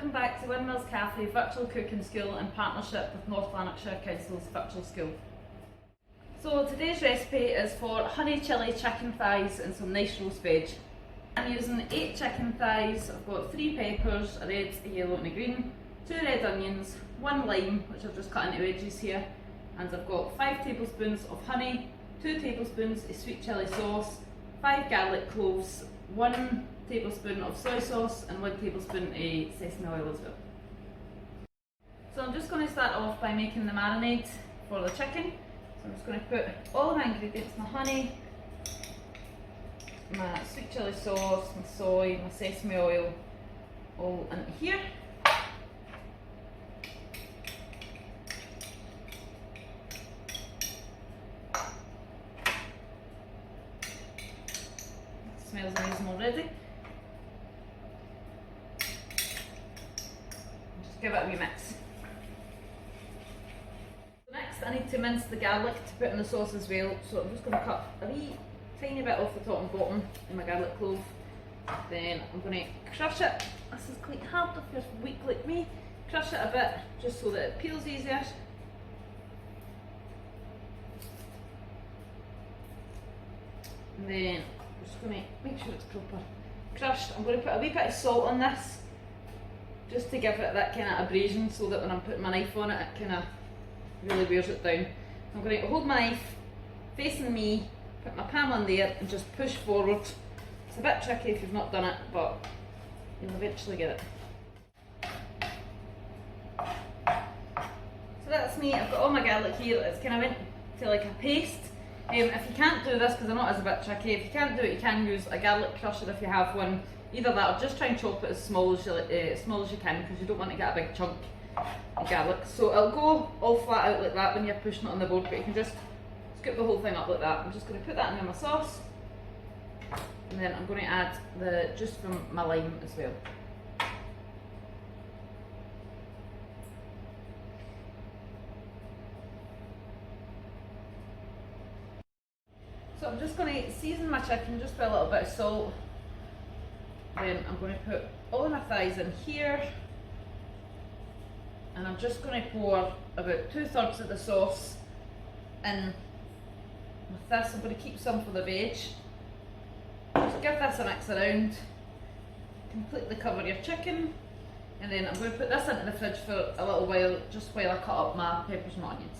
welcome back to Windmills Cafe Virtual Cooking School in partnership with North Lanarkshire Council's Virtual School. So today's recipe is for honey chili chicken thighs and some nice roast veg. I'm using 8 chicken thighs. I've got 3 peppers, a red, a yellow and a green, 2 red onions, 1 lime which I've just cut into wedges here, and I've got 5 tablespoons of honey, 2 tablespoons of sweet chilli sauce, 5 garlic cloves, 1 tablespoon of soy sauce and 1 tablespoon of sesame oil as well. So I'm just going to start off by making the marinade for the chicken. So I'm just going to put all my ingredients, my honey, my sweet chilli sauce, my soy, my sesame oil, all into here. It smells amazing already. Give it a wee mix. Next I need to mince the garlic to put in the sauce as well, so I'm just going to cut a wee tiny bit off the top and bottom in my garlic clove. Then I'm going to crush it. This is quite hard if you're weak like me. Crush it a bit just so that it peels easier. And then I'm just going to make sure it's proper crushed. I'm going to put a wee bit of salt on this, just to give it that kind of abrasion, so that when I'm putting my knife on it, it kind of really wears it down. I'm going to hold my knife facing me, put my palm on there and just push forward. It's a bit tricky if you've not done it, but you'll eventually get it. So that's me. I've got all my garlic here. It's kind of went to like a paste. If you can't do this, because I know it's a bit tricky, if you can't do it, you can use a garlic crusher if you have one. Either that or just try and chop it as small as you can, because you don't want to get a big chunk of garlic. So it'll go all flat out like that when you're pushing it on the board, but you can just scoop the whole thing up like that. I'm just going to put that into my sauce, and then I'm going to add the juice from my lime as well. So I'm just going to season my chicken just with a little bit of salt. Then I'm going to put all of my thighs in here, and I'm just going to pour about 2/3 of the sauce in with this. I'm going to keep some for the veg. Just give this a mix around, completely cover your chicken, and then I'm going to put this into the fridge for a little while, just while I cut up my peppers and onions.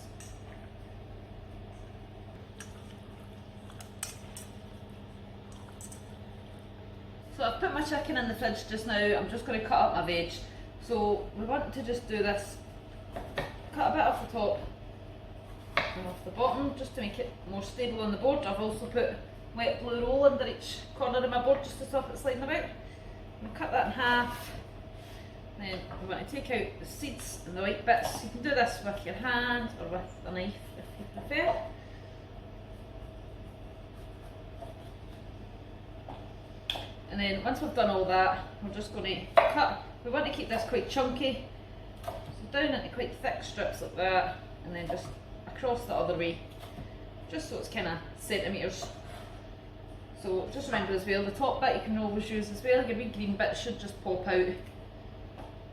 So I've put my chicken in the fridge just now. I'm just going to cut up my veg. So we want to just do this, cut a bit off the top and off the bottom, just to make it more stable on the board. I've also put wet blue roll under each corner of my board just to stop it sliding about. We'll cut that in half. Then we want to take out the seeds and the white bits. You can do this with your hand or with a knife if you prefer. And then once we've done all that, we're just going to cut. We want to keep this quite chunky, so down into quite thick strips like that, and then just across the other way, just so it's kind of centimetres. So just remember as well, the top bit you can always use as well. Your wee green bit should just pop out.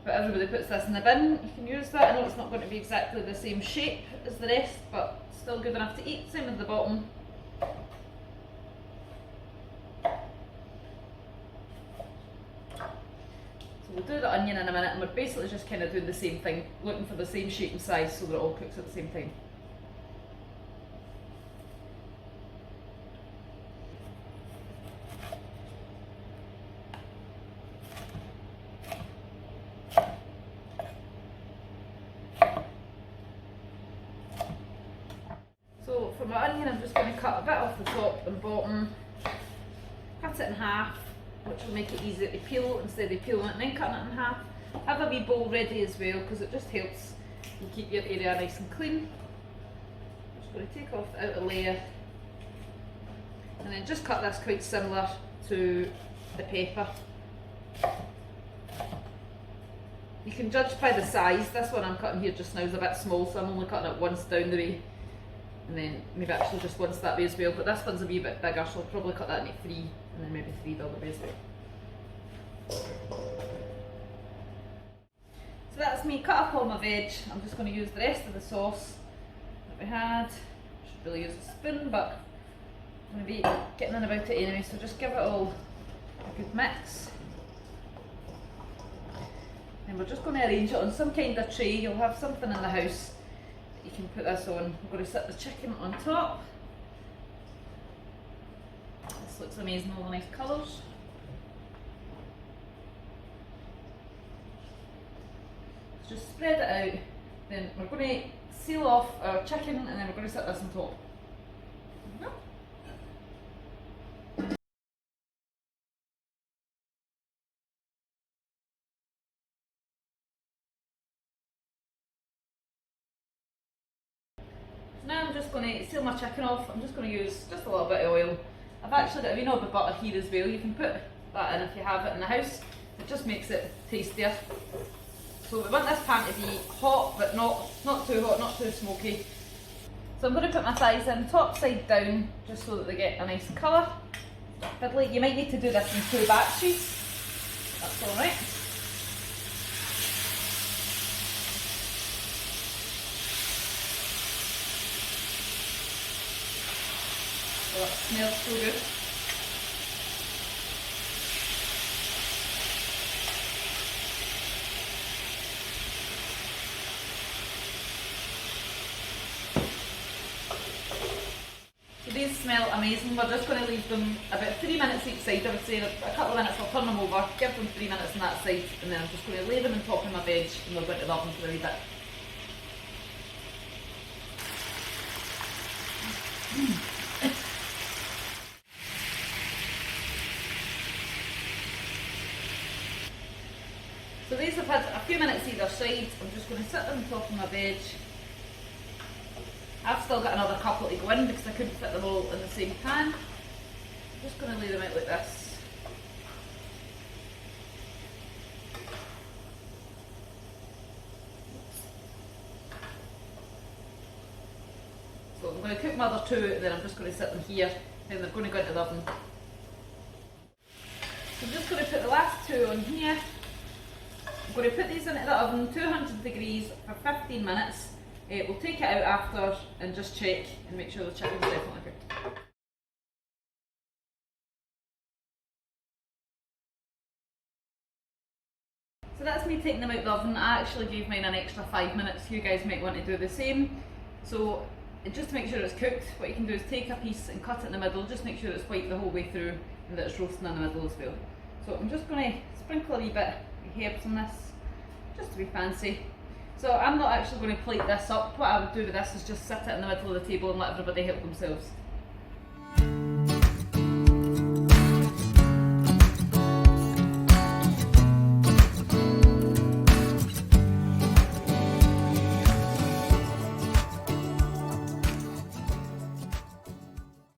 But everybody puts this in the bin, you can use that. I know it's not going to be exactly the same shape as the rest, but still good enough to eat. Same with the bottom. We'll do the onion in a minute, and we're basically just kind of doing the same thing, looking for the same shape and size so that it all cooks at the same time. So for my onion, I'm just going to cut a bit off the top and bottom, cut it in half, which will make it easier to peel instead of peeling it and then cutting it in half. Have a wee bowl ready as well, because it just helps you keep your area nice and clean. I'm just going to take off the outer layer, and then just cut this quite similar to the pepper. You can judge by the size. This one I'm cutting here just now is a bit small, so I'm only cutting it once down the way, and then maybe actually just once that way as well, but this one's a wee bit bigger, so I'll probably cut that into 3, and then maybe 3 the other way as well. So that's me cut up all my veg. I'm just going to use the rest of the sauce that we had. Should really use a spoon, but I'm going to be getting in about it anyway, so just give it all a good mix. And we're just going to arrange it on some kind of tray. You'll have something in the house that you can put this on. We're going to set the chicken on top. This looks amazing, all the nice colours. So just spread it out. Then we're going to seal off our chicken and then we're going to set this on top. So now I'm just going to seal my chicken off. I'm just going to use just a little bit of oil. I've actually got a wee knob of butter here as well. You can put that in if you have it in the house. It just makes it tastier. So we want this pan to be hot, but not too hot, not too smoky. So I'm going to put my thighs in top side down, just so that they get a nice colour. Fiddly. You might need to do this in 2 batches. That's alright. Oh, that smells so good. So these smell amazing. We're just going to leave them about 3 minutes each side. I would say a couple of minutes, I'll turn them over, give them 3 minutes on that side, and then I'm just going to lay them on top of my veg and we'll go into the oven for a wee bit. So these have had a few minutes either side. I'm just going to sit them on top of my veg. I've still got another couple to go in because I couldn't fit them all in the same pan. I'm just going to lay them out like this. So I'm going to cook my other 2 and then I'm just going to sit them here and they're going to go into the oven. So I'm just going to put the last 2 on here. I'm going to put these into the oven, 200 degrees for 15 minutes. We'll take it out after and just check and make sure the chicken's definitely cooked. So that's me taking them out of the oven. I actually gave mine an extra 5 minutes. You guys might want to do the same. So just to make sure it's cooked, what you can do is take a piece and cut it in the middle. Just make sure it's white the whole way through and that it's roasting in the middle as well. So I'm just going to sprinkle a wee bit of herbs on this, just to be fancy. So I'm not actually going to plate this up. What I would do with this is just sit it in the middle of the table and let everybody help themselves.